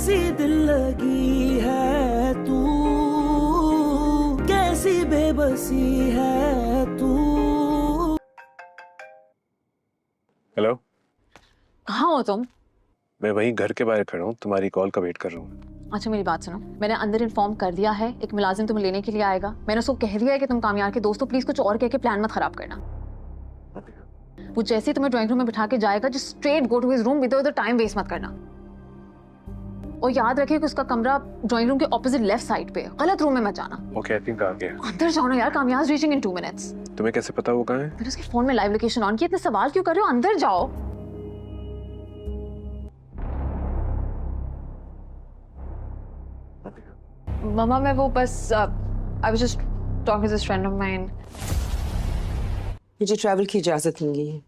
कैसी दिल लगी है तू, कैसी बेबसी है तू। हेलो, कहाँ हो तुम? मैं वहीं घर के बाहर खड़ा हूँ, तुम्हारी कॉल का वेट कर रहा हूँ। अच्छा मेरी बात सुनो, मैंने अंदर इन्फॉर्म कर दिया है, एक मुलाजिम तुम्हें लेने के लिए आएगा। मैंने उसको कह दिया है कि तुम कामयार के दोस्तों प्लीज कुछ और कह के प्लान मत खराब करना। वो जैसे ही तुम्हें ड्राइंग रूम में बिठा के जाएगा, just straight go to his room, इधर उधर टाइम वेस्ट मत करना। और याद रखिए कि उसका कमरा ड्राइंग रूम के ऑपोजिट लेफ्ट साइड पे है, गलत रूम में मत जाना। ओके, आई थिंक आ गया। अंदर जाओ ना यार, कामयाब रीचिंग इन 2 minutes। तुम्हें कैसे पता वो कहाँ है? मैंने उसके फोन में लाइव लोकेशन ऑन की, इतने सवाल क्यों कर रहे हो? अंदर जाओ। मामा मैं वो बस I was just talking to this friend of mine. मुझे ट्रैवल की इजाज़त मिल गई है,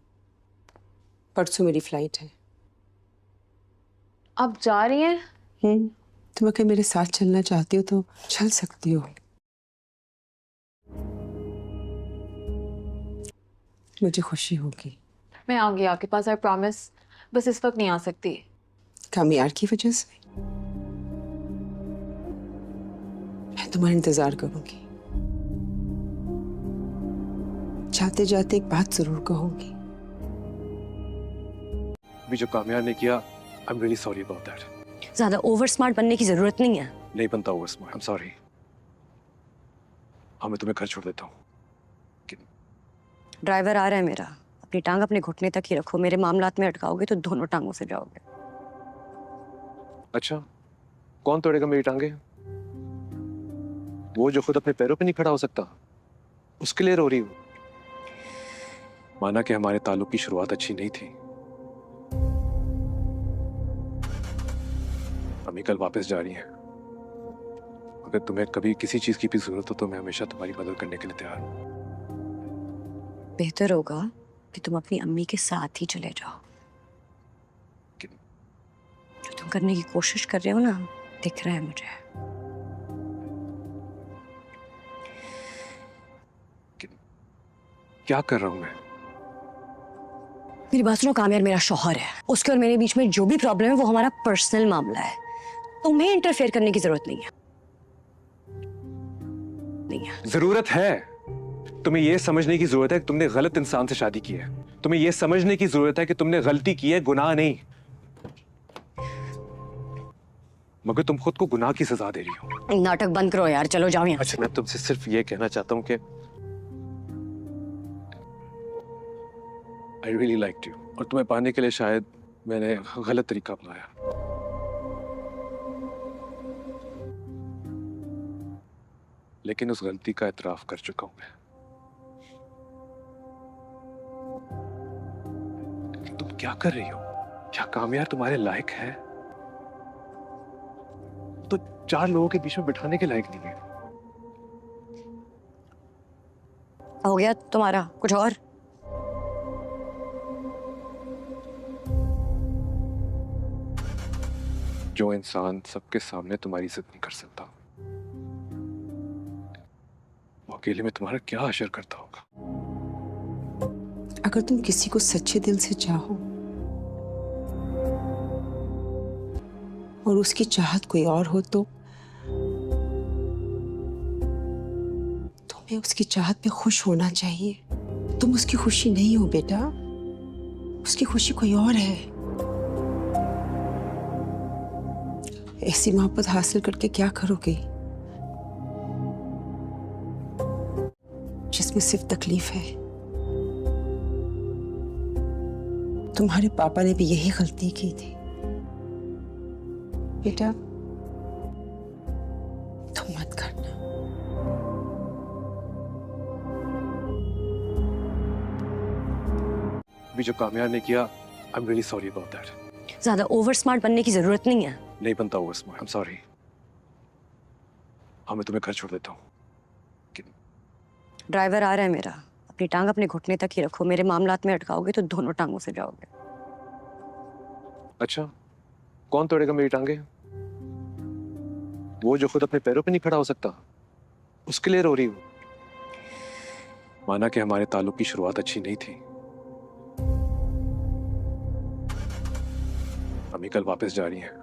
परसों मेरी फ्लाइट है। अब जा रही हैं? तुम अगर मेरे साथ चलना चाहती हो तो चल सकती हो। मुझे खुशी होगी। मैं आऊंगी आपके पास, आई प्रॉमिस। बस इस वक्त नहीं आ सकती। कामयार की वजह से मैं तुम्हारा इंतजार करूंगी। जाते जाते एक बात जरूर कहूंगी। अभी जो कामयार ने किया, I am really sorry about that. ज्यादा ओवर स्मार्ट बनने की जरूरत नहीं है। नहीं बनता over smart, I am sorry. हाँ, मैं तुम्हें घर छोड़ देता हूँ। ड्राइवर आ रहा है मेरा, अपनी टांग अपने घुटने तक ही रखो। मेरे मामलात में अटकाओगे तो दोनों टांगों से जाओगे। अच्छा, कौन तोड़ेगा मेरी टांगे? वो जो खुद अपने पैरों पे नहीं खड़ा हो सकता, उसके लिए रो रही हूँ। माना कि हमारे ताल्लुक की शुरुआत अच्छी नहीं थी, अम्मी कल वापस जा रही हैं। अगर तुम्हें कभी किसी चीज की भी जरूरत हो तो मैं हमेशा तुम्हारी मदद करने के लिए तैयार हूँ। बेहतर होगा कि तुम अपनी अम्मी के साथ ही चले जाओ। जो तुम करने की कोशिश कर रहे हो ना, दिख रहा है मुझे। क्या कर रहा हूं मैं? मेरी बात सुनो, कामयार मेरा शौहर है। उसके और मेरे बीच में जो भी प्रॉब्लम है वो हमारा पर्सनल मामला है। तुम्हें इंटरफेयर करने की जरूरत नहीं है। जरूरत है। तुम्हें यह समझने की जरूरत है कि तुमने गलत इंसान से शादी की है। तुम्हें यह समझने की जरूरत है कि तुमने गलती की है, गुनाह नहीं। मगर तुम खुद को गुनाह की सजा दे रही हो। नाटक बंद करो यार, चलो जाओ यहाँ। अच्छा, मैं तुमसे सिर्फ ये कहना चाहता हूँ कि I really liked you, और तुम्हें पाने के लिए शायद मैंने गलत तरीका अपनाया। लेकिन उस गलती का इतराफ कर चुका हूं मैं। तुम क्या कर रही हो? क्या कामयार तुम्हारे लायक है? तो 4 लोगों के बीच में बिठाने के लायक नहीं है। हो गया तुम्हारा कुछ और? जो इंसान सबके सामने तुम्हारी इज्जत नहीं कर सकता, वो अकेले में तुम्हारा क्या असर करता होगा? अगर तुम किसी को सच्चे दिल से चाहो और उसकी चाहत कोई और हो तो तुम्हें उसकी चाहत पे खुश होना चाहिए। तुम उसकी खुशी नहीं हो बेटा, उसकी खुशी कोई और है। ऐसी मोहब्बत हासिल करके क्या करोगे जिसमें सिर्फ तकलीफ है? तुम्हारे पापा ने भी यही गलती की थी बेटा, तुम मत करना। अभी जो कामयार ने किया, I am really sorry about that. ज्यादा ओवर स्मार्ट बनने की जरूरत नहीं है। नहीं बनता over smart, I am sorry. हाँ, मैं तुम्हें घर छोड़ देता हूँ। ड्राइवर आ रहा है मेरा, अपनी टांग अपने घुटने तक ही रखो। मेरे मामलात में अटकाओगे तो दोनों टांगों से जाओगे। अच्छा, कौन तोड़ेगा मेरी टांगे? वो जो खुद अपने पैरों पे नहीं खड़ा हो सकता, उसके लिए रो रही हूँ। माना कि हमारे ताल्लुक की शुरुआत अच्छी नहीं थी, अम्मी कल वापस जा रही हैं।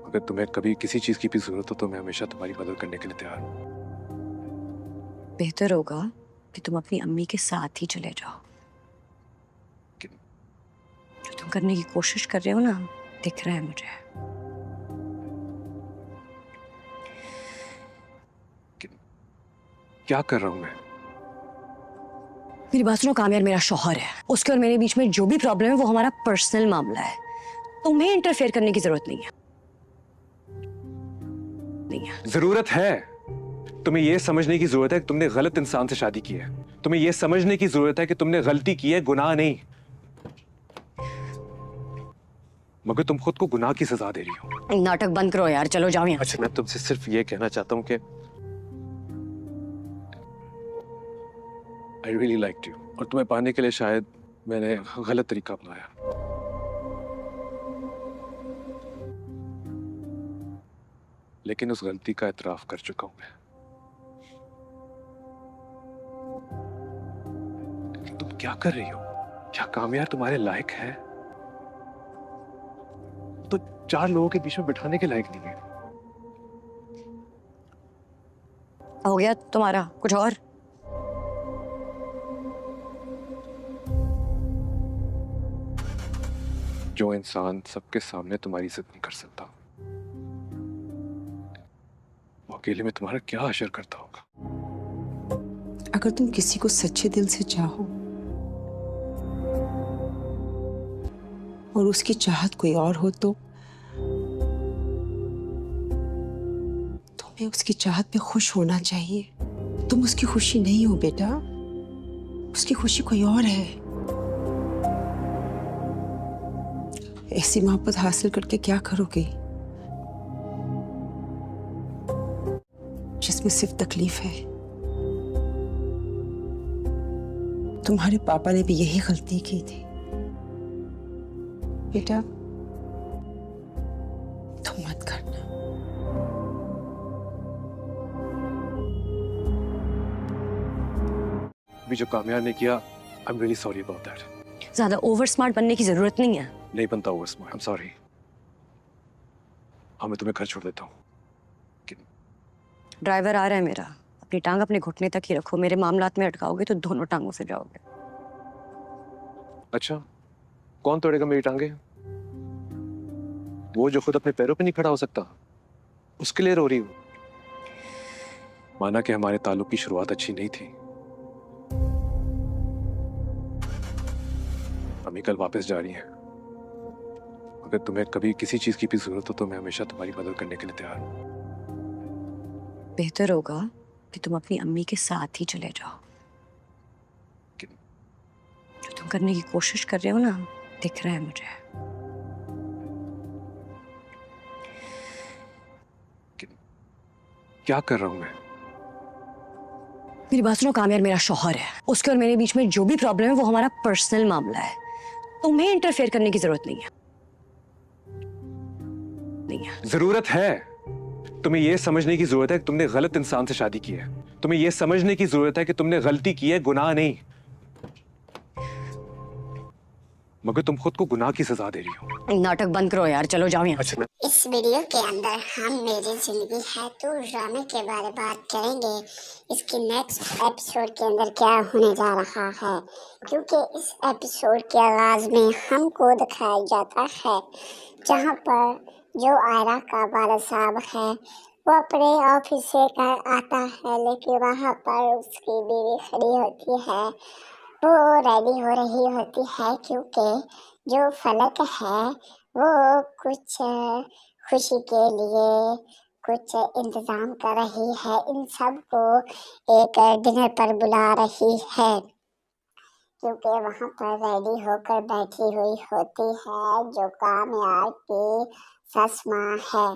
अगर तुम्हें कभी किसी चीज की भी जरूरत हो तो मैं हमेशा तुम्हारी मदद करने के लिए तैयार हूँ। बेहतर होगा कि तुम अपनी अम्मी के साथ ही चले जाओ। कि- जो तुम करने की कोशिश कर रहे हो ना, दिख रहा है मुझे। क्या कर रहा हूँ मैं? मेरी बात सुनो, कामयार मेरा शौहर है। उसके और मेरे बीच में जो भी प्रॉब्लम है वो हमारा पर्सनल मामला है। तुम्हें इंटरफेयर करने की जरूरत नहीं है। जरूरत है। तुम्हें यह समझने की जरूरत है कि तुमने गलत इंसान से शादी की है। तुम्हें यह समझने की जरूरत है कि तुमने गलती की है, गुनाह नहीं। मगर तुम खुद को गुनाह की सजा दे रही हो। नाटक बंद करो यार, चलो जाओ यहाँ। अच्छा, मैं तुमसे सिर्फ ये कहना चाहता हूँ कि I really liked you, और तुम्हें पाने के लिए शायद मैंने गलत तरीका अपनाया। लेकिन उस गलती का एतराफ कर चुका हूं मैं। तुम क्या कर रही हो? क्या कामयार तुम्हारे लायक है? तो 4 लोगों के बीच में बिठाने के लायक नहीं है। हो गया तुम्हारा? कुछ और? जो इंसान सबके सामने तुम्हारी इज्जत नहीं कर सकता, वो अकेले में तुम्हारा क्या असर करता होगा? अगर तुम किसी को सच्चे दिल से चाहो और उसकी चाहत कोई और हो तो तुम्हें उसकी चाहत पे खुश होना चाहिए। तुम उसकी खुशी नहीं हो बेटा, उसकी खुशी कोई और है। ऐसी मोहब्बत हासिल करके क्या करोगे जिसमें सिर्फ तकलीफ है? तुम्हारे पापा ने भी यही गलती की थी बेटा, तुम मत करना। भी जो कामयार ने किया, I am really sorry about that. ज्यादा ओवर स्मार्ट बनने की जरूरत नहीं है। नहीं बनता over smart, I am sorry. हाँ, मैं तुम्हें घर छोड़ देता हूँ। ड्राइवर आ रहा है मेरा। अपनी टांग अपने घुटने तक ही रखो। मेरे मामलात में अटकाओगे तो दोनों टांगों से जाओगे। अच्छा, कौन तोड़ेगा मेरी टांगे? वो जो खुद अपने पैरों पे नहीं खड़ा हो सकता, उसके लिए रो रही हूँ। माना कि हमारे ताल्लुक की शुरुआत अच्छी नहीं थी। अम्मी कल वापस जा रही हैं। अगर तुम्हें कभी किसी चीज की भी जरूरत हो तो मैं हमेशा तुम्हारी मदद करने के लिए तैयार हूँ। बेहतर होगा कि तुम अपनी अम्मी के साथ ही चले जाओ। जो तुम करने की कोशिश कर रहे हो ना, दिख रहा है मुझे। क्या कर रहा हूँ मैं? मेरी बात सुनो, कामयार मेरा शौहर है। उसके और मेरे बीच में जो भी प्रॉब्लम है वो हमारा पर्सनल मामला है। तुम्हें इंटरफेयर करने की जरूरत नहीं है। जरूरत है। तुम्हें यह समझने की जरूरत है कि तुमने गलत इंसान से शादी की है। तुम्हें यह समझने की जरूरत है कि तुमने गलती की है, गुनाह नहीं। मगर तुम खुद को गुनाह की सजा दे रही हो। नाटक बंद करो यार, चलो जाओ यहाँ। अच्छा, इस वीडियो के अंदर हम मेरी जिंदगी है तो ड्रामे के बारे में बात करेंगे। इसके नेक्स्ट एपिसोड के अंदर क्या होने जा रहा है, क्योंकि इस एपिसोड के आगाज में हमको दिखाया जाता है जहां पर जो आयरा का वालिद साहब है वो अपने ऑफिस से घर आता है, लेकिन वहां पर उसकी बीवी खड़ी होती है। वो रेडी हो रही होती है क्योंकि जो फलक है वो कुछ खुशी के लिए कुछ इंतजाम कर रही है। इन सब को एक डिनर पर बुला रही है क्योंकि वहाँ पर रेडी होकर बैठी हुई होती है जो कामयार की सस माँ है,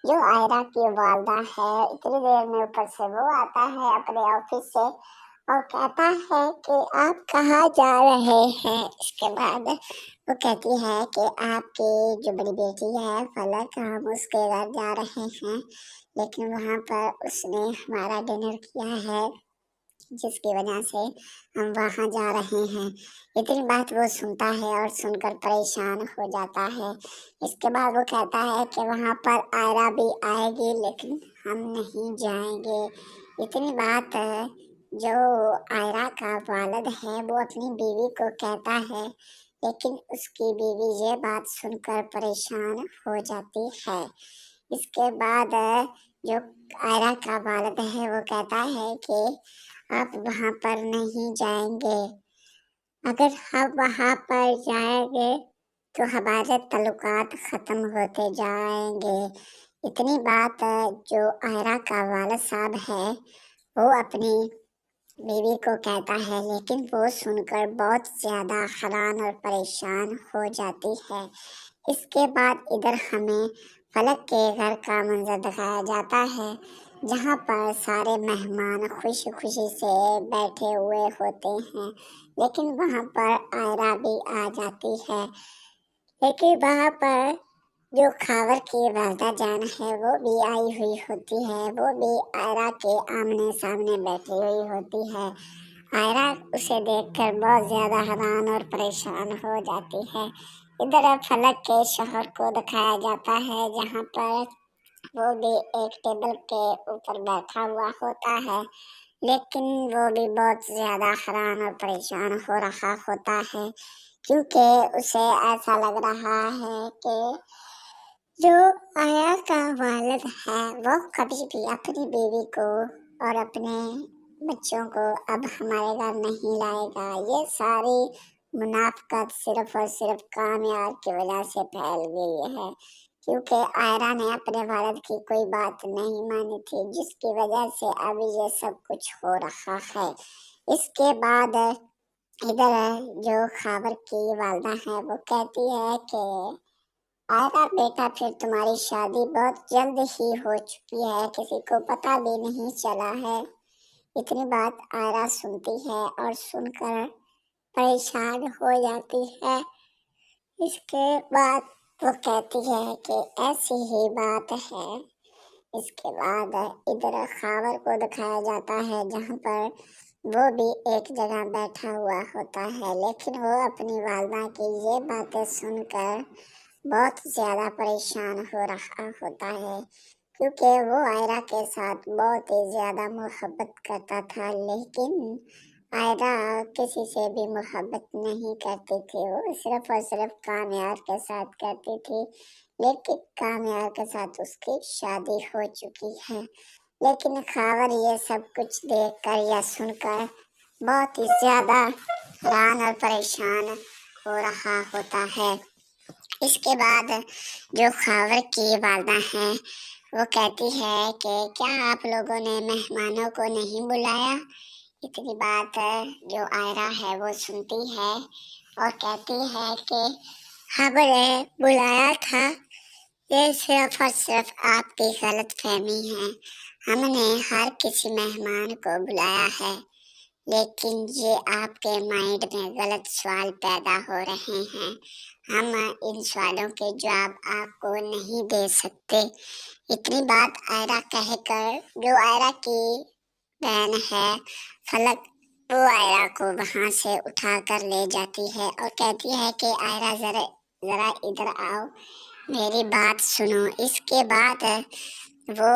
जो आयरा की वालदा है। इतनी देर में ऊपर से वो आता है अपने ऑफिस से और कहता है कि आप कहाँ जा रहे हैं। इसके बाद वो कहती है कि आपकी जो बड़ी बेटी है फलक, हम उसके घर जा रहे हैं, लेकिन वहाँ पर उसने हमारा डिनर किया है जिसकी वजह से हम वहाँ जा रहे हैं। इतनी बात वो सुनता है और सुनकर परेशान हो जाता है। इसके बाद वो कहता है कि वहाँ पर आयरा भी आएगी लेकिन हम नहीं जाएंगे। इतनी बात जो आयरा का वालिद है वो अपनी बीवी को कहता है, लेकिन उसकी बीवी ये बात सुनकर परेशान हो जाती है। इसके बाद जो आयरा का वालिद है वो कहता है कि आप वहाँ पर नहीं जाएंगे। अगर हम वहाँ पर जाएंगे तो हमारे तल्लुकात ख़त्म होते जाएंगे। इतनी बात जो आयरा का वालिद साहब है वो अपनी बीवी को कहता है, लेकिन वो सुनकर बहुत ज़्यादा हैरान और परेशान हो जाती है। इसके बाद इधर हमें फलक के घर का मंजर दिखाया जाता है, जहाँ पर सारे मेहमान खुशी खुशी से बैठे हुए होते हैं, लेकिन वहाँ पर आयरा भी आ जाती है। लेकिन वहाँ पर जो खावर की वालदा जान है वो भी आई हुई होती है। वो भी आयरा के आमने सामने बैठी हुई होती है। आयरा उसे देखकर बहुत ज़्यादा हैरान और परेशान हो जाती है। इधर फलक के शौहर को दिखाया जाता है, जहाँ पर वो भी एक टेबल के ऊपर बैठा हुआ होता है, लेकिन वो भी बहुत ज़्यादा हैरान और परेशान हो रहा होता है, क्योंकि उसे ऐसा लग रहा है कि जो आया का वालिद है वो कभी भी अपनी बीवी को और अपने बच्चों को अब हमारे घर नहीं लाएगा। ये सारी मुनाफिकत सिर्फ और सिर्फ कामयाब की वजह से फैल गई है, क्योंकि आयरा ने अपने वालिद की कोई बात नहीं मानी थी, जिसकी वजह से अभी ये सब कुछ हो रहा है। इसके बाद इधर जो खावर की वालदा है वो कहती है कि आयरा बेटा, फिर तुम्हारी शादी बहुत जल्द ही हो चुकी है, किसी को पता भी नहीं चला है। इतनी बात आयरा सुनती है और सुनकर परेशान हो जाती है। इसके बाद वो कहती है कि ऐसी ही बात है। इसके बाद इधर खावर को दिखाया जाता है, जहाँ पर वो भी एक जगह बैठा हुआ होता है, लेकिन वो अपनी वालदा की ये बातें सुनकर बहुत ज़्यादा परेशान हो रहा होता है, क्योंकि वो आयरा के साथ बहुत ही ज़्यादा मोहब्बत करता था, लेकिन आयरा किसी से भी मोहब्बत नहीं करती थी। वो सिर्फ और सिर्फ कामयार के साथ करती थी, लेकिन कामयार के साथ उसकी शादी हो चुकी है। लेकिन खावर ये सब कुछ देखकर या सुनकर बहुत ही ज़्यादा हैरान और परेशान हो रहा होता है। इसके बाद जो खावर की वालदा है वो कहती है कि क्या आप लोगों ने मेहमानों को नहीं बुलाया। इतनी बात जो आयरा है वो सुनती है और कहती है कि हमने बुलाया था, ये सिर्फ और सिर्फ आपकी गलत फहमी है। हमने हर किसी मेहमान को बुलाया है, लेकिन ये आपके माइंड में गलत सवाल पैदा हो रहे हैं। हम इन सवालों के जवाब आपको नहीं दे सकते। इतनी बात आयरा कहकर जो आयरा की बहन है फलक, वो आयरा को वहाँ से उठा कर ले जाती है और कहती है कि आयरा ज़रा इधर आओ, मेरी बात सुनो। इसके बाद वो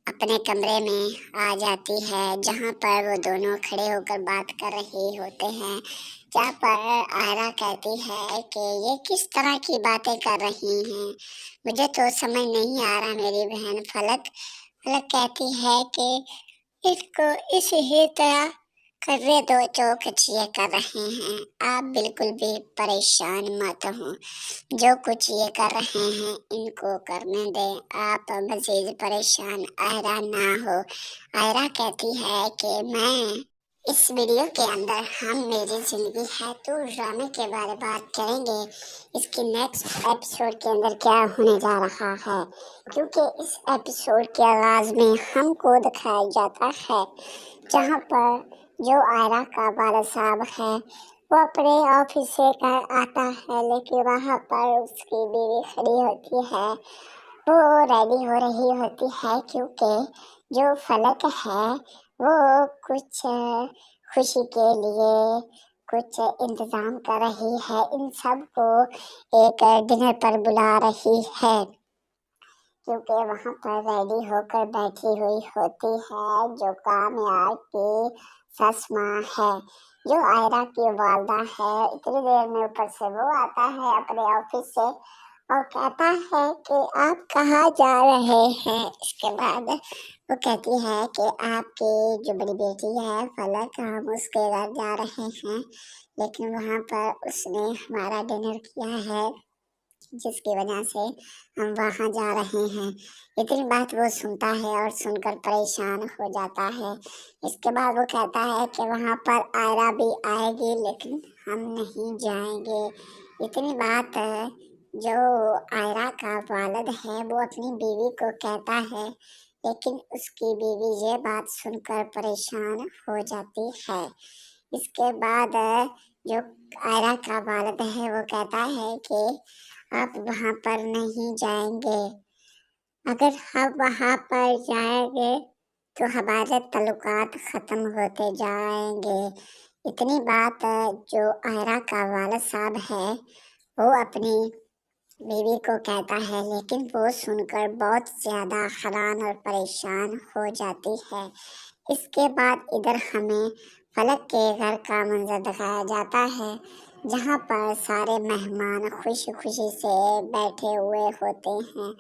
अपने कमरे में आ जाती है, जहाँ पर वो दोनों खड़े होकर बात कर रहे होते हैं, जहाँ पर आयरा कहती है कि ये किस तरह की बातें कर रही हैं, मुझे तो समझ नहीं आ रहा मेरी बहन फलक। फलक कहती है कि इसको इसी तरह करने दो जो कुछ ये कर रहे हैं, आप बिल्कुल भी परेशान मत हो, जो कुछ ये कर रहे हैं इनको करने दें, आप मज़ीद परेशान आयरा ना हो। आयरा कहती है कि मैं इस वीडियो के अंदर हम मेरी ज़िंदगी है तो ड्रामे के बारे में बात करेंगे, इसकी नेक्स्ट एपिसोड के अंदर क्या होने जा रहा है, क्योंकि इस एपिसोड के आगाज़ में हमको दिखाया जाता है जहाँ पर जो आयरा का वालिद साहब है वो अपने ऑफिस से घर आता है, लेकिन वहाँ पर उसकी बीवी खड़ी होती है, वो रेडी हो रही होती है, क्योंकि जो फलक है वो कुछ खुशी के लिए कुछ इंतजाम कर रही है, इन सब को एक डिनर पर बुला रही है, क्योंकि वहाँ पर रेडी होकर बैठी हुई होती है जो कामयाब की सस माँ है, जो आयरा की वालदा है। इतनी देर में ऊपर से वो आता है अपने ऑफिस से और कहता है कि आप कहाँ जा रहे हैं। इसके बाद वो कहती है कि आपकी जो बड़ी बेटी है फलक, हम उसके घर जा रहे हैं, लेकिन वहाँ पर उसने हमारा डिनर किया है, जिसकी वजह से हम वहाँ जा रहे हैं। इतनी बात वो सुनता है और सुनकर परेशान हो जाता है। इसके बाद वो कहता है कि वहाँ पर आयरा भी आएगी, लेकिन हम नहीं जाएंगे। इतनी बात जो आयरा का वालिद है वो अपनी बीवी को कहता है, लेकिन उसकी बीवी ये बात सुनकर परेशान हो जाती है। इसके बाद जो आयरा का वालिद है वो कहता है कि आप वहाँ पर नहीं जाएंगे, अगर हम वहाँ पर जाएंगे तो हमारे तल्लुकात ख़त्म होते जाएंगे। इतनी बात जो आयरा का वालिद साहब है वो अपनी बीवी को कहता है, लेकिन वो सुनकर बहुत ज़्यादा हैरान और परेशान हो जाती है। इसके बाद इधर हमें फलक के घर का मंजर दिखाया जाता है, जहाँ पर सारे मेहमान खुशी खुशी से बैठे हुए होते हैं,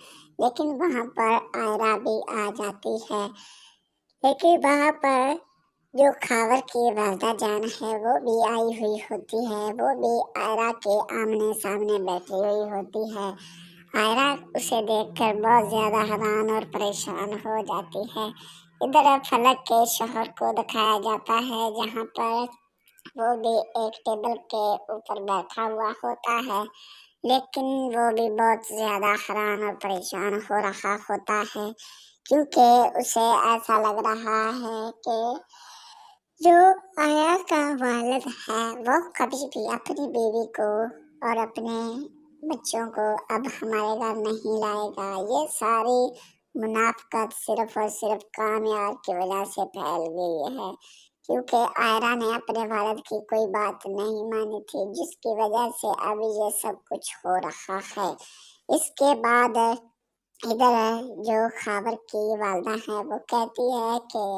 लेकिन वहाँ पर आयरा भी आ जाती है। लेकिन वहाँ पर जो खावर की वालदा जान है वो भी आई हुई होती है, वो भी आयरा के आमने सामने बैठी हुई होती है। आयरा उसे देखकर बहुत ज़्यादा हैरान और परेशान हो जाती है। इधर फलक के शौहर को दिखाया जाता है, जहाँ पर वो भी एक टेबल के ऊपर बैठा हुआ होता है, लेकिन वो भी बहुत ज़्यादा हैरान और परेशान हो रहा होता है, क्योंकि उसे ऐसा लग रहा है कि जो आया का वालिद है वो कभी भी अपनी बीवी को और अपने बच्चों को अब हमारे घर नहीं लाएगा। ये सारी मुनाफकत सिर्फ और सिर्फ कामयाब की वजह से फैल गई है, क्योंकि आयरा ने अपने वालिद की कोई बात नहीं मानी थी, जिसकी वजह से अभी ये सब कुछ हो रहा है। इसके बाद इधर जो खावर की वालदा है वो कहती है कि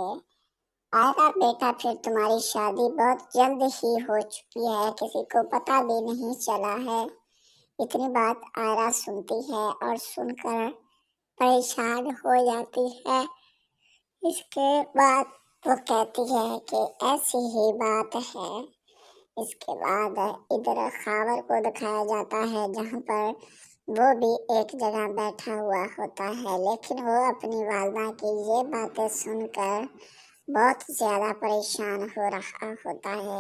आयरा बेटा, फिर तुम्हारी शादी बहुत जल्द ही हो चुकी है, किसी को पता भी नहीं चला है। इतनी बात आयरा सुनती है और सुनकर परेशान हो जाती है। इसके बाद वो कहती है कि ऐसी ही बात है। इसके बाद इधर खावर को दिखाया जाता है, जहाँ पर वो भी एक जगह बैठा हुआ होता है, लेकिन वो अपनी वालदा की ये बातें सुनकर बहुत ज़्यादा परेशान हो रहा होता है,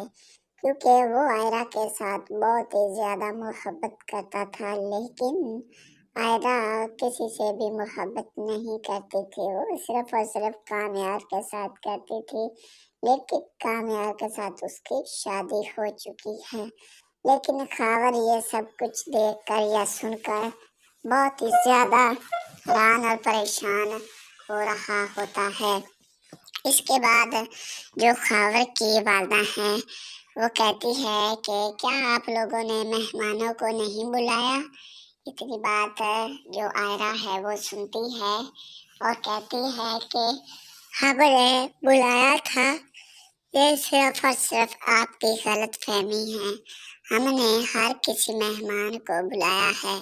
क्योंकि वो आयरा के साथ बहुत ही ज़्यादा मोहब्बत करता था, लेकिन आयरा किसी से भी मोहब्बत नहीं करती थी। वो सिर्फ और सिर्फ कामयार के साथ करती थी, लेकिन कामयार के साथ उसकी शादी हो चुकी है। लेकिन खावर ये सब कुछ देखकर या सुनकर बहुत ही ज़्यादा हैरान और परेशान हो रहा होता है। इसके बाद जो खावर की वालदा है वो कहती है कि क्या आप लोगों ने मेहमानों को नहीं बुलाया। इतनी बात जो आयरा है वो सुनती है और कहती है कि हमने बुलाया था, ये सिर्फ और सिर्फ आपकी गलत फहमी है। हमने हर किसी मेहमान को बुलाया है,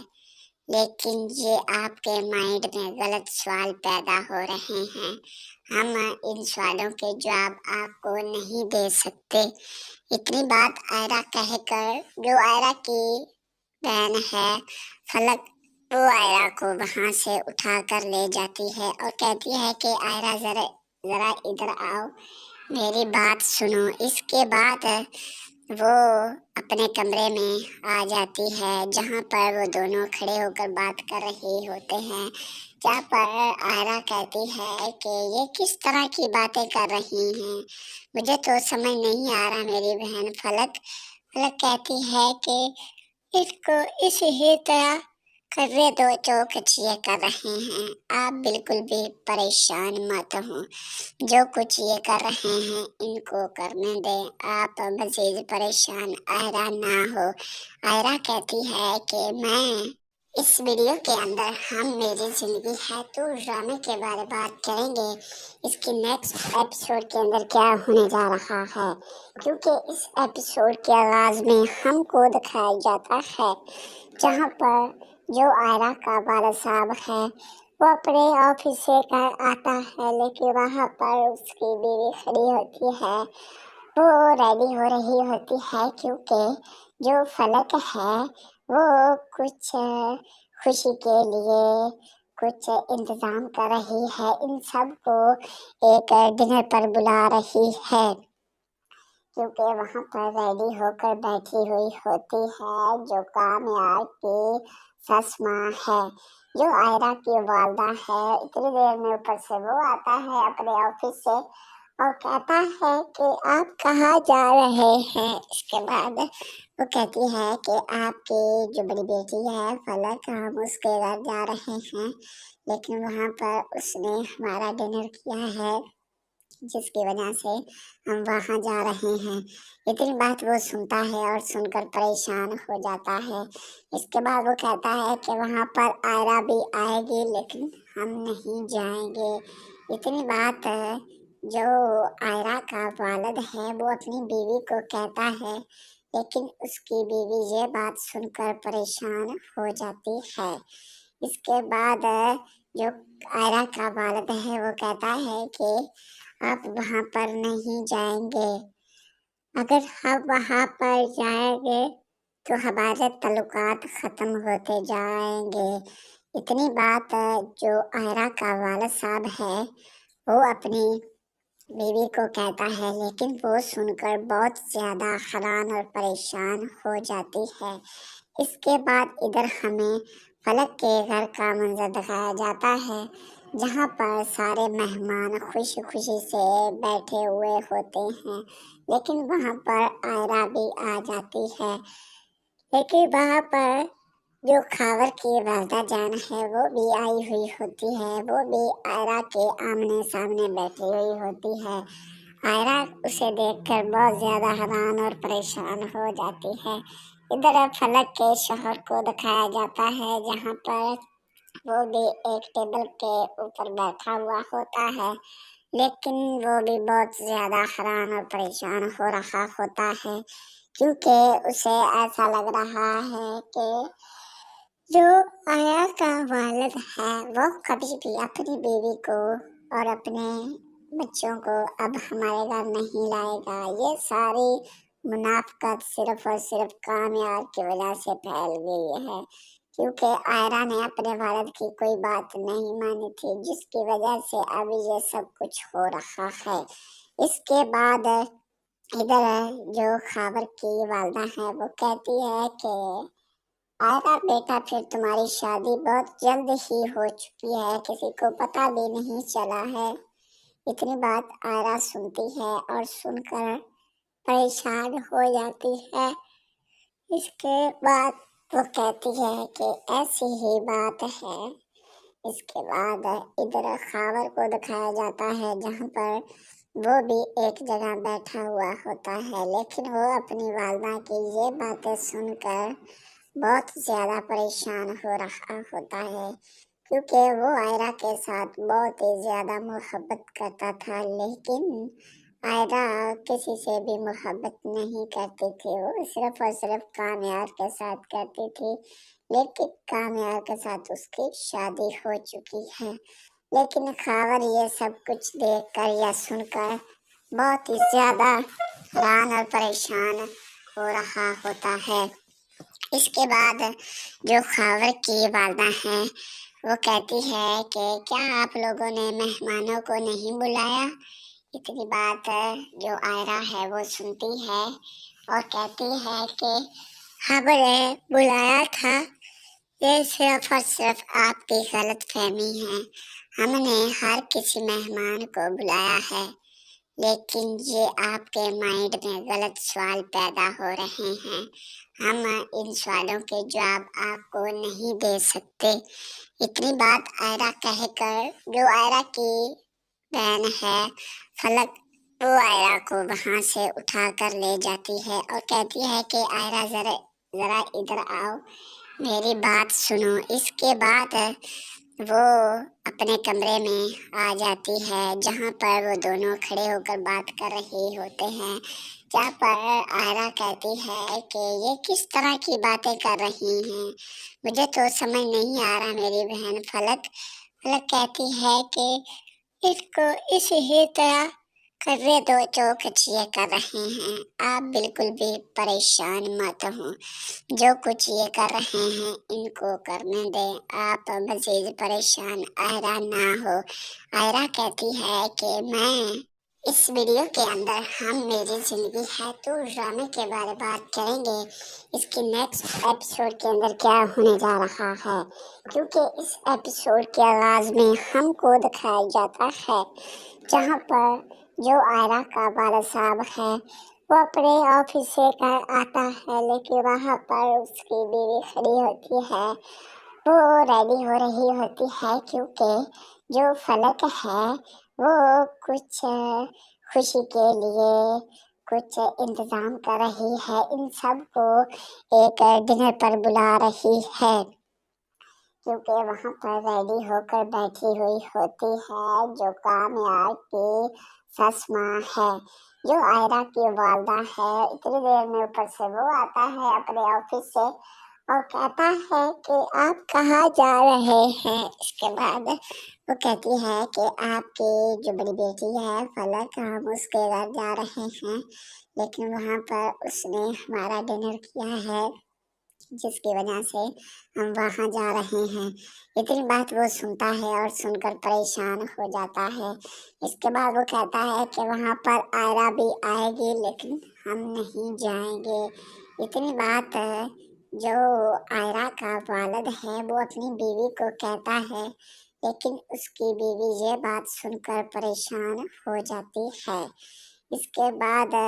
लेकिन ये आपके माइंड में गलत सवाल पैदा हो रहे हैं। हम इन सवालों के जवाब आपको नहीं दे सकते। इतनी बात आयरा कहकर जो आयरा की बहन है फलक, वो आयरा को वहाँ से उठा कर ले जाती है और कहती है कि आयरा ज़रा इधर आओ, मेरी बात सुनो। इसके बाद वो अपने कमरे में आ जाती है, जहाँ पर वो दोनों खड़े होकर बात कर रहे होते हैं, जहाँ पर आयरा कहती है कि ये किस तरह की बातें कर रही हैं, मुझे तो समझ नहीं आ रहा मेरी बहन फलक। फलक कहती है कि इसको इसी तरह कर्रे दो जो कुछ ये कर रहे हैं, आप बिल्कुल भी परेशान मत हो। जो कुछ ये कर रहे हैं इनको करने दें, आप मजीद परेशान आयरा ना हो। आयरा कहती है कि मैं इस वीडियो के अंदर हम मेरी जिंदगी है तो ड्रामे के बारे में बात करेंगे। इसकी नेक्स्ट एपिसोड के अंदर क्या होने जा रहा है, क्योंकि इस एपिसोड के आगाज में हमको दिखाया जाता है जहां पर जो आयरा का वालिद साहब है वो अपने ऑफिस से घर आता है, लेकिन वहां पर उसकी बीवी खड़ी होती है। वो रेडी हो रही होती है क्योंकि जो फलक है वो कुछ खुशी के लिए कुछ इंतजाम कर रही है, इन सब को एक डिनर पर बुला रही है, क्योंकि वहाँ पर रेडी होकर बैठी हुई होती है जो कामयाब की सस माँ है, जो आयरा की वालदा है। इतनी देर में ऊपर से वो आता है अपने ऑफिस से और कहता है कि आप कहाँ जा रहे हैं। इसके बाद वो कहती है कि आपकी जो बड़ी बेटी है फलक, हम उसके घर जा रहे हैं, लेकिन वहाँ पर उसने हमारा डिनर किया है जिसकी वजह से हम वहाँ जा रहे हैं। इतनी बात वो सुनता है और सुनकर परेशान हो जाता है। इसके बाद वो कहता है कि वहाँ पर आयरा भी आएगी लेकिन हम नहीं जाएंगे। इतनी बात जो आयरा का वालिद है वो अपनी बीवी को कहता है, लेकिन उसकी बीवी ये बात सुनकर परेशान हो जाती है। इसके बाद जो आयरा का वालिद है वो कहता है कि आप वहाँ पर नहीं जाएंगे, अगर हम वहाँ पर जाएंगे तो हमारे तल्लुकात ख़त्म होते जाएंगे। इतनी बात जो आयरा का वालिद साहब है वो अपनी बीवी को कहता है, लेकिन वो सुनकर बहुत ज़्यादा हैरान और परेशान हो जाती है। इसके बाद इधर हमें फलक के घर का मंजर दिखाया जाता है जहाँ पर सारे मेहमान खुशी खुशी से बैठे हुए होते हैं, लेकिन वहाँ पर आयरा भी आ जाती है। लेकिन वहाँ पर जो खावर की वालदा जान है वो भी आई हुई होती है, वो भी आयरा के आमने सामने बैठी हुई होती है। आयरा उसे देखकर बहुत ज़्यादा हैरान और परेशान हो जाती है। इधर फलक के शौहर को दिखाया जाता है जहाँ पर वो भी एक टेबल के ऊपर बैठा हुआ होता है, लेकिन वो भी बहुत ज़्यादा हैरान और परेशान हो रहा होता है, क्योंकि उसे ऐसा लग रहा है कि जो आया का वालिद है वो कभी भी अपनी बीवी को और अपने बच्चों को अब हमारे घर नहीं लाएगा। ये सारी मुनाफकत सिर्फ और सिर्फ कामयाब की वजह से फैल गई है, क्योंकि आयरा ने अपने वालिद की कोई बात नहीं मानी थी, जिसकी वजह से अभी ये सब कुछ हो रहा है। इसके बाद इधर जो खावर की वालदा है वो कहती है कि आयरा बेटा फिर तुम्हारी शादी बहुत जल्द ही हो चुकी है, किसी को पता भी नहीं चला है। इतनी बात आयरा सुनती है और सुनकर परेशान हो जाती है। इसके बाद वो कहती है कि ऐसी ही बात है। इसके बाद इधर खावर को दिखाया जाता है जहाँ पर वो भी एक जगह बैठा हुआ होता है, लेकिन वो अपनी वालदा की ये बातें सुनकर बहुत ज़्यादा परेशान हो रहा होता है, क्योंकि वो आयरा के साथ बहुत ही ज़्यादा मोहब्बत करता था, लेकिन आयरा किसी से भी मोहब्बत नहीं करती थी, वो सिर्फ और सिर्फ कामयाब के साथ करती थी, लेकिन कामयाब के साथ उसकी शादी हो चुकी है। लेकिन खावर ये सब कुछ देखकर या सुनकर बहुत ही ज़्यादा हैरान और परेशान हो रहा होता है। इसके बाद जो खावर की वालदा है वो कहती है कि क्या आप लोगों ने मेहमानों को नहीं बुलाया। इतनी बात जो आयरा है वो सुनती है और कहती है कि हमने बुलाया था, ये सिर्फ और सिर्फ आपकी गलत फहमी है, हमने हर किसी मेहमान को बुलाया है। लेकिन ये आपके माइंड में गलत सवाल पैदा हो रहे हैं। हम इन सवालों के जवाब आपको नहीं दे सकते। इतनी बात आयरा कहकर, जो आयरा की बहन है फलक, वो आयरा को वहां से उठा कर ले जाती है और कहती है कि आयरा जरा इधर आओ, मेरी बात सुनो। इसके बाद वो अपने कमरे में आ जाती है जहाँ पर वो दोनों खड़े होकर बात कर रहे होते हैं, जहाँ पर आयरा कहती है कि ये किस तरह की बातें कर रही हैं, मुझे तो समझ नहीं आ रहा मेरी बहन फलक। फलक कहती है कि इसको इसी तरह करने दो जो कुछ ये कर रहे हैं, आप बिल्कुल भी परेशान मत हो, जो कुछ ये कर रहे हैं इनको करने दें, आप मजीद परेशान आयरा ना हो। आयरा कहती है कि मैं इस वीडियो के अंदर हम मेरी जिंदगी है तो ड्रामे के बारे में बात करेंगे, इसकी नेक्स्ट एपिसोड के अंदर क्या होने जा रहा है, क्योंकि इस एपिसोड के आगाज में हमको दिखाया जाता है जहाँ पर जो आयरा का वालिद साहब है वो अपने ऑफिस से घर आता है, लेकिन वहाँ पर उसकी बीवी खड़ी होती है, वो रेडी हो रही होती है क्योंकि जो फलक है वो कुछ खुशी के लिए कुछ इंतजाम कर रही है, इन सब को एक डिनर पर बुला रही है, क्योंकि वहाँ पर रेडी होकर बैठी हुई होती है जो कामयार की सस माँ है, जो आयरा की वालदा है। इतनी देर में ऊपर से वो आता है अपने ऑफिस से और कहता है कि आप कहाँ जा रहे हैं। इसके बाद वो कहती है कि आपकी जो बड़ी बेटी है फलक, हम उसके घर जा रहे हैं, लेकिन वहाँ पर उसने हमारा डिनर किया है जिसकी वजह से हम वहाँ जा रहे हैं। इतनी बात वो सुनता है और सुनकर परेशान हो जाता है। इसके बाद वो कहता है कि वहाँ पर आयरा भी आएगी लेकिन हम नहीं जाएंगे। इतनी बात जो आयरा का वालिद है वो अपनी बीवी को कहता है, लेकिन उसकी बीवी ये बात सुनकर परेशान हो जाती है। इसके बाद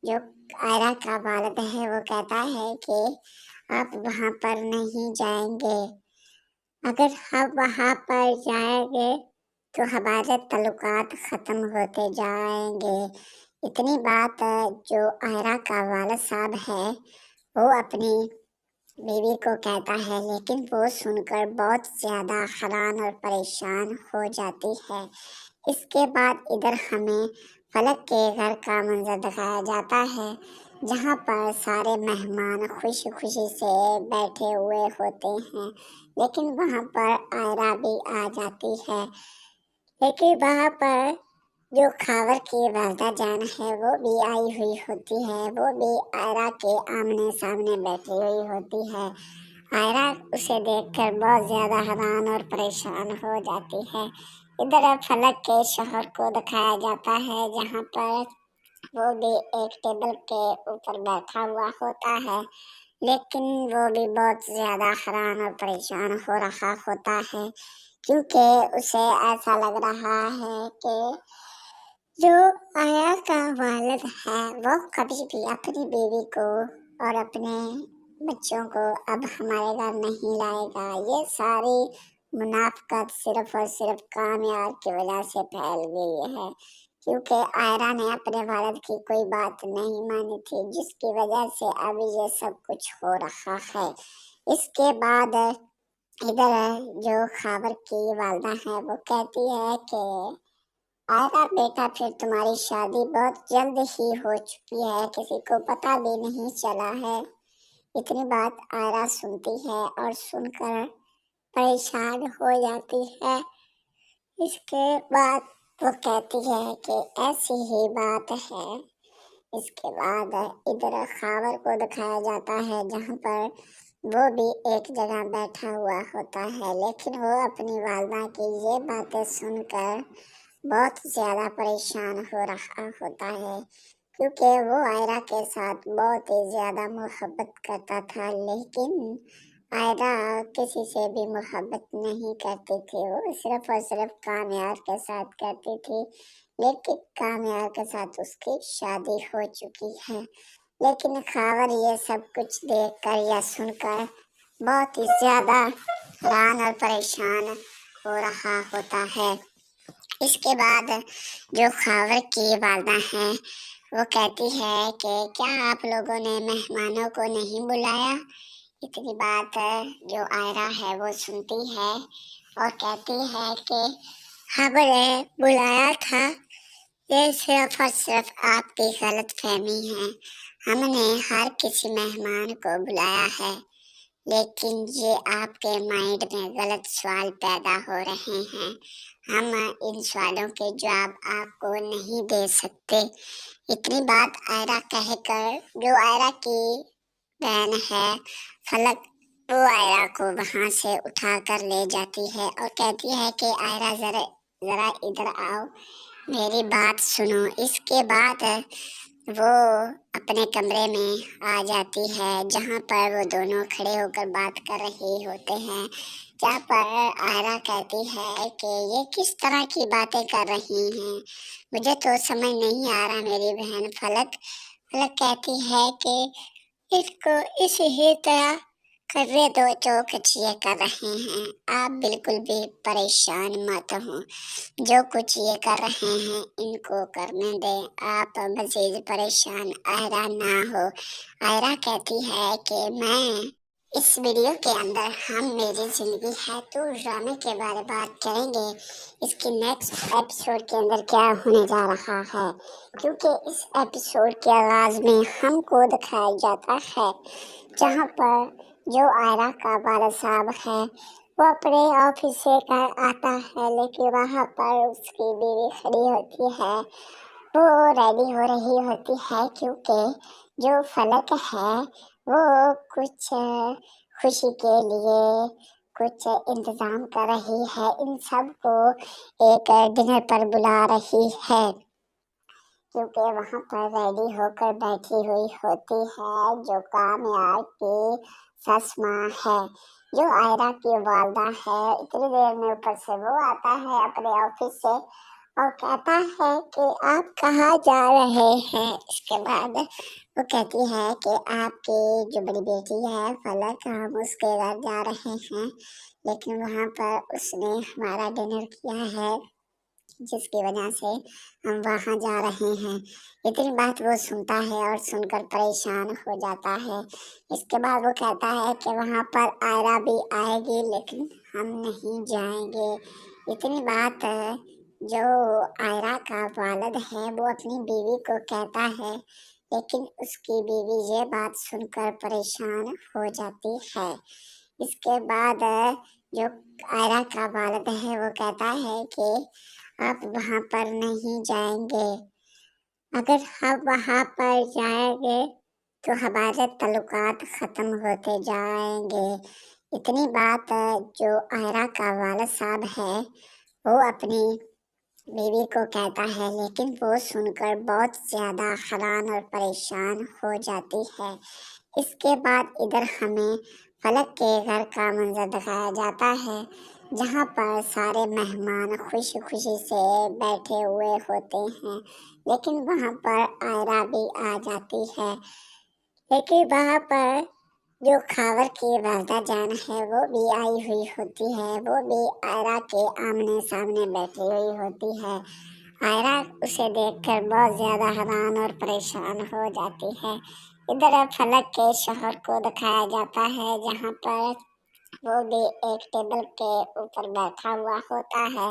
जो आयरा का वालिद है वो कहता है कि आप वहाँ पर नहीं जाएंगे, अगर हम वहाँ पर जाएंगे तो हमारे तल्लुकात ख़त्म होते जाएंगे। इतनी बात जो आयरा का वालिद साहब है वो अपनी बीवी को कहता है, लेकिन वो सुनकर बहुत ज़्यादा हैरान और परेशान हो जाती है। इसके बाद इधर हमें फलक के घर का मंजर दिखाया जाता है जहाँ पर सारे मेहमान खुशी खुशी से बैठे हुए होते हैं, लेकिन वहाँ पर आयरा भी आ जाती है, लेकिन वहाँ पर जो खावर की वालदा जान है वो भी आई हुई होती है, वो भी आयरा के आमने सामने बैठी हुई होती है। आयरा उसे देखकर बहुत ज़्यादा हैरान और परेशान हो जाती है। इधर फलक के शौहर को दिखाया जाता है जहाँ पर वो भी एक टेबल के ऊपर बैठा हुआ होता है, लेकिन वो भी बहुत ज़्यादा हैरान और परेशान हो रहा होता है, क्योंकि उसे ऐसा लग रहा है कि जो आया का वालिद है वो कभी भी अपनी बीवी को और अपने बच्चों को अब हमारे घर नहीं लाएगा। ये सारी मुनाफकत सिर्फ और सिर्फ कामयार की वजह से फैल गई है, क्योंकि आयरा ने अपने वालिद की कोई बात नहीं मानी थी, जिसकी वजह से अभी ये सब कुछ हो रहा है। इसके बाद इधर जो खावर की वालदा है वो कहती है कि आयरा बेटा, फिर तुम्हारी शादी बहुत जल्द ही हो चुकी है, किसी को पता भी नहीं चला है। इतनी बात आयरा सुनती है और सुनकर परेशान हो जाती है। इसके बाद वो कहती है कि ऐसी ही बात है। इसके बाद इधर खावर को दिखाया जाता है जहाँ पर वो भी एक जगह बैठा हुआ होता है, लेकिन वो अपनी वालदा की ये बातें सुनकर बहुत ज़्यादा परेशान हो रहा होता है, क्योंकि वो आयरा के साथ बहुत ही ज़्यादा मोहब्बत करता था, लेकिन आयरा किसी से भी मोहब्बत नहीं करती थी, वो सिर्फ और सिर्फ कामयार के साथ करती थी, लेकिन कामयार के साथ उसकी शादी हो चुकी है। लेकिन खावर ये सब कुछ देखकर या सुनकर बहुत ही ज्यादा हैरान और परेशान हो रहा होता है। इसके बाद जो खावर की वालदा हैं वो कहती है कि क्या आप लोगों ने मेहमानों को नहीं बुलाया। इतनी बात जो आयरा है वो सुनती है और कहती है कि हमने बुलाया था, ये सिर्फ और सिर्फ आपकी गलत फहमी है। हमने हर किसी मेहमान को बुलाया है, लेकिन ये आपके माइंड में गलत सवाल पैदा हो रहे हैं। हम इन सवालों के जवाब आपको नहीं दे सकते। इतनी बात आयरा कहकर जो आयरा की बहन है फलक, वो आयरा को वहां से उठा कर ले जाती है और कहती है कि आयरा जरा इधर आओ, मेरी बात सुनो। इसके बाद वो अपने कमरे में आ जाती है जहाँ पर वो दोनों खड़े होकर बात कर रहे होते हैं, जहाँ पर आयरा कहती है कि ये किस तरह की बातें कर रही हैं, मुझे तो समझ नहीं आ रहा मेरी बहन फलक। फलक कहती है कि इसको इसी तरह कर्रे दो जो कुछ ये कर रहे हैं, आप बिल्कुल भी परेशान मत हो, जो कुछ ये कर रहे हैं इनको करने दें, आप मजीद परेशान आयरा ना हो। आयरा कहती है कि मैं इस वीडियो के अंदर हम मेरी जिंदगी है तो ड्रामे के बारे में बात करेंगे, इसकी नेक्स्ट एपिसोड के अंदर क्या होने जा रहा है, क्योंकि इस एपिसोड के आगाज में हमको दिखाया जाता है जहाँ पर जो आयरा का वालिद साहब है वो अपने ऑफिस से घर आता है, लेकिन वहाँ पर उसकी बीवी खड़ी होती है, वो रेडी हो रही होती है, क्योंकि जो फलक है वो कुछ खुशी के लिए कुछ इंतजाम कर रही है, इन सब को एक डिनर पर बुला रही है, क्योंकि वहाँ पर रेडी होकर बैठी हुई होती है जो कामयार की सस माँ है, जो आयरा की वालदा है। इतनी देर में ऊपर से वो आता है अपने ऑफिस से और कहता है कि आप कहाँ जा रहे हैं। इसके बाद वो कहती है कि आपकी जो बड़ी बेटी है फलक, हम उसके घर जा रहे हैं, लेकिन वहाँ पर उसने हमारा डिनर किया है जिसकी वजह से हम वहाँ जा रहे हैं। इतनी बात वो सुनता है और सुनकर परेशान हो जाता है। इसके बाद वो कहता है कि वहाँ पर आयरा भी आएगी, लेकिन हम नहीं जाएंगे। इतनी बात जो आयरा का वालिद है वो अपनी बीवी को कहता है, लेकिन उसकी बीवी ये बात सुनकर परेशान हो जाती है। इसके बाद जो आयरा का वालिद है वो कहता है कि आप वहाँ पर नहीं जाएंगे, अगर हम वहाँ पर जाएंगे तो हमारे तल्लुकात ख़त्म होते जाएंगे। इतनी बात जो आयरा का वालिद साहब है वो अपनी बीवी को कहता है, लेकिन वो सुनकर बहुत ज़्यादा हैरान और परेशान हो जाती है। इसके बाद इधर हमें फलक के घर का मंजर दिखाया जाता है, जहाँ पर सारे मेहमान खुशी खुशी से बैठे हुए होते हैं, लेकिन वहाँ पर आयरा भी आ जाती है। लेकिन वहाँ पर जो खावर की वालदा जान है वो भी आई हुई होती है, वो भी आयरा के आमने सामने बैठी हुई होती है। आयरा उसे देखकर बहुत ज़्यादा हैरान और परेशान हो जाती है। इधर फलक के शौहर को दिखाया जाता है, जहाँ पर वो भी एक टेबल के ऊपर बैठा हुआ होता है,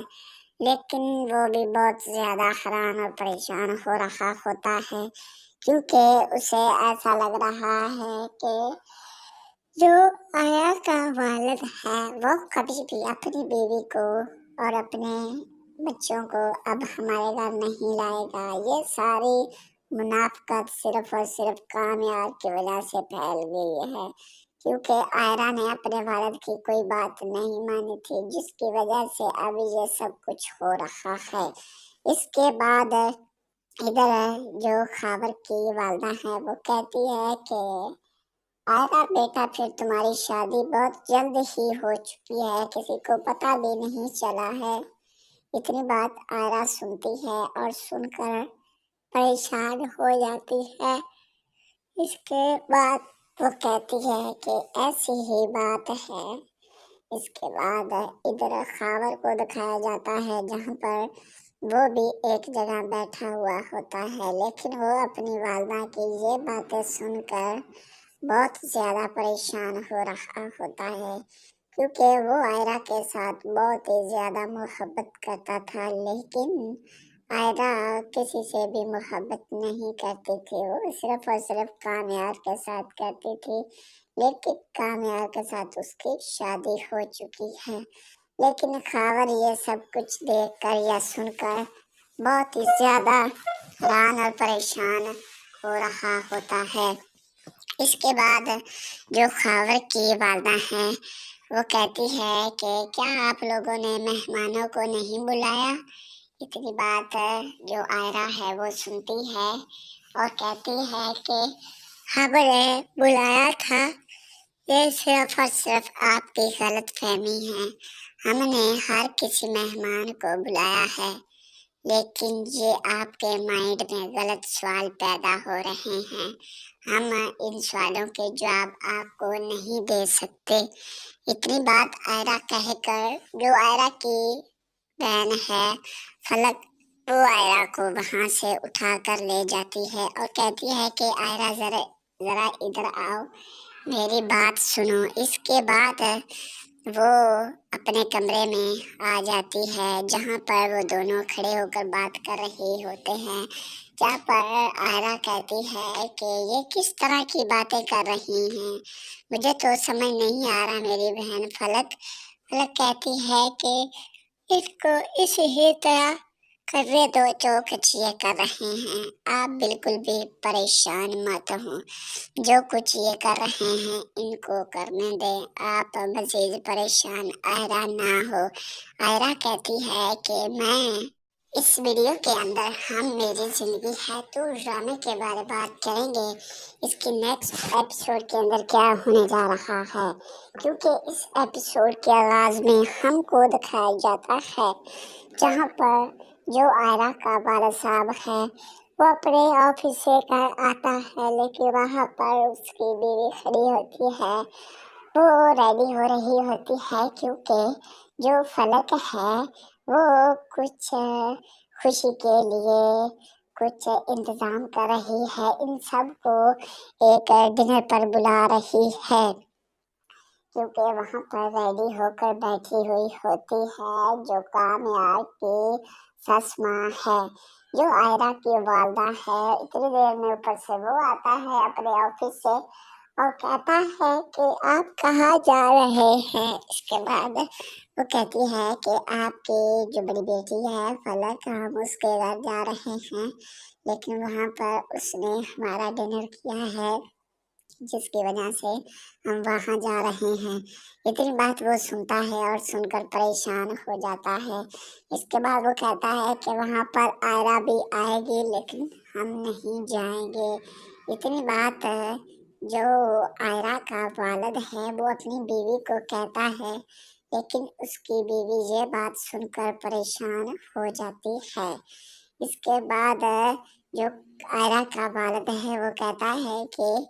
लेकिन वो भी बहुत ज़्यादा हैरान और परेशान हो रहा होता है, क्योंकि उसे ऐसा लग रहा है कि जो आया का वालिद है वो कभी भी अपनी बीवी को और अपने बच्चों को अब हमारे घर नहीं लाएगा। ये सारी मुनाफकत सिर्फ और सिर्फ कामयार की वजह से फैल गई है, क्योंकि आयरा ने अपने वालिद की कोई बात नहीं मानी थी, जिसकी वजह से अभी ये सब कुछ हो रहा है। इसके बाद इधर जो खावर की वालदा है वो कहती है कि आयरा बेटा, फिर तुम्हारी शादी बहुत जल्द ही हो चुकी है, किसी को पता भी नहीं चला है। इतनी बात आयरा सुनती है और सुनकर परेशान हो जाती है। इसके बाद वो कहती है कि ऐसी ही बात है। इसके बाद इधर खावर को दिखाया जाता है जहाँ पर वो भी एक जगह बैठा हुआ होता है, लेकिन वो अपनी वालदा की ये बातें सुनकर बहुत ज़्यादा परेशान हो रहा होता है, क्योंकि वो आयरा के साथ बहुत ही ज़्यादा मोहब्बत करता था। लेकिन आयरा किसी से भी मोहब्बत नहीं करती थी, वो सिर्फ और सिर्फ कामयार के साथ करती थी। लेकिन कामयार के साथ उसकी शादी हो चुकी है। लेकिन खावर ये सब कुछ देखकर या सुनकर बहुत ही ज़्यादा हैरान और परेशान हो रहा होता है। इसके बाद जो खावर की वालदा है वो कहती है कि क्या आप लोगों ने मेहमानों को नहीं बुलाया। इतनी बात जो आयरा है वो सुनती है और कहती है कि हमने बुलाया था, ये सिर्फ और सिर्फ आपकी गलत फहमी है। हमने हर किसी मेहमान को बुलाया है, लेकिन ये आपके माइंड में गलत सवाल पैदा हो रहे हैं। हम इन सवालों के जवाब आपको नहीं दे सकते। इतनी बात आयरा कहकर जो आयरा की बहन है फलक, वो आयरा को वहाँ से उठा कर ले जाती है और कहती है कि आयरा जरा इधर आओ, मेरी बात सुनो। इसके बाद वो अपने कमरे में आ जाती है जहाँ पर वो दोनों खड़े होकर बात कर रहे होते हैं, जहाँ पर आयरा कहती है कि ये किस तरह की बातें कर रही हैं, मुझे तो समझ नहीं आ रहा। मेरी बहन फलक कहती है कि इसको इस ही तरह करने दो जो कुछ ये कर रहे हैं, आप बिल्कुल भी परेशान मत हो। जो कुछ ये कर रहे हैं इनको करने दें, आप मजीद परेशान आयरा ना हो। आयरा कहती है कि मैं इस वीडियो के अंदर हम मेरी जिंदगी है तो ड्रामे के बारे में बात करेंगे। इसकी नेक्स्ट एपिसोड के अंदर क्या होने जा रहा है, क्योंकि इस एपिसोड के आगाज में हमको दिखाया जाता है जहाँ पर जो आयरा का वालिद साहब है वो अपने ऑफिस से घर आता है, लेकिन वहाँ पर उसकी बीवी खड़ी होती है, वो रेडी हो रही होती है, क्योंकि जो फलक है वो कुछ खुशी के लिए कुछ इंतज़ाम कर रही है, इन सब को एक डिनर पर बुला रही है, क्योंकि वहाँ पर रेडी होकर बैठी हुई होती है जो कामयार की सस माँ है, जो आयरा की वालदा है। इतनी देर में ऊपर से वो आता है अपने ऑफिस से और कहता है कि आप कहाँ जा रहे हैं। इसके बाद वो कहती है कि आपकी जो बड़ी बेटी है फलक, हम उसके घर जा रहे हैं, लेकिन वहाँ पर उसने हमारा डिनर किया है, जिसकी वजह से हम वहाँ जा रहे हैं। इतनी बात वो सुनता है और सुनकर परेशान हो जाता है। इसके बाद वो कहता है कि वहाँ पर आयरा भी आएगी, लेकिन हम नहीं जाएंगे। इतनी बात जो आयरा का वालिद है वो अपनी बीवी को कहता है, लेकिन उसकी बीवी ये बात सुनकर परेशान हो जाती है। इसके बाद जो आयरा का वालिद है वो कहता है कि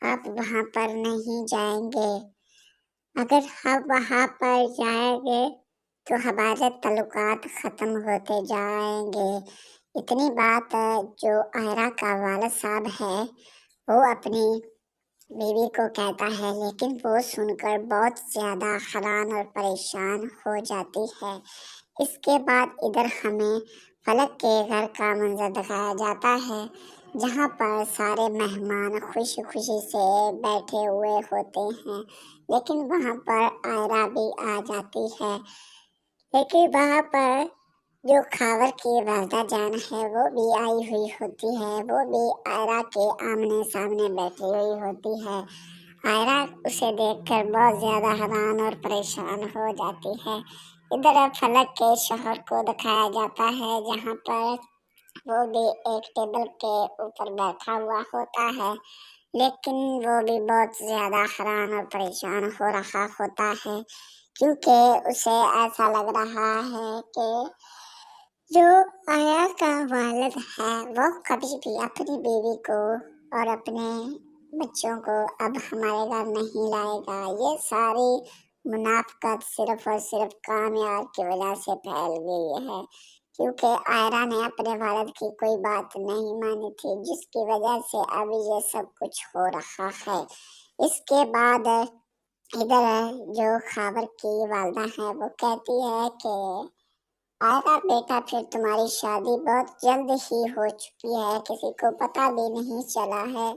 आप वहाँ पर नहीं जाएंगे, अगर हम वहाँ पर जाएंगे तो हमारे तल्लुकात ख़त्म होते जाएंगे। इतनी बात जो आयरा का वालिद साहब है वो अपनी बीवी को कहता है, लेकिन वो सुनकर बहुत ज़्यादा हैरान और परेशान हो जाती है। इसके बाद इधर हमें फलक के घर का मंजर दिखाया जाता है, जहाँ पर सारे मेहमान खुशी खुशी से बैठे हुए होते हैं, लेकिन वहाँ पर आयरा भी आ जाती है। लेकिन वहाँ पर जो खावर की वालदा जान है वो भी आई हुई होती है, वो भी आयरा के आमने सामने बैठी हुई होती है। आयरा उसे देखकर बहुत ज़्यादा हैरान और परेशान हो जाती है। इधर फलक के शौहर को दिखाया जाता है, जहाँ पर वो भी एक टेबल के ऊपर बैठा हुआ होता है, लेकिन वो भी बहुत ज्यादा हैरान और परेशान हो रहा होता है, क्योंकि उसे ऐसा लग रहा है कि जो आया का वालिद है वो कभी भी अपनी बीवी को और अपने बच्चों को अब हमारे घर नहीं लाएगा। ये सारी मुनाफिकत सिर्फ और सिर्फ कामयार की वजह से फैल गई है, क्योंकि आयरा ने अपने वालिद की कोई बात नहीं मानी थी, जिसकी वजह से अभी ये सब कुछ हो रहा है। इसके बाद इधर जो खाबर की वालदा है वो कहती है कि आयरा बेटा, फिर तुम्हारी शादी बहुत जल्द ही हो चुकी है, किसी को पता भी नहीं चला है।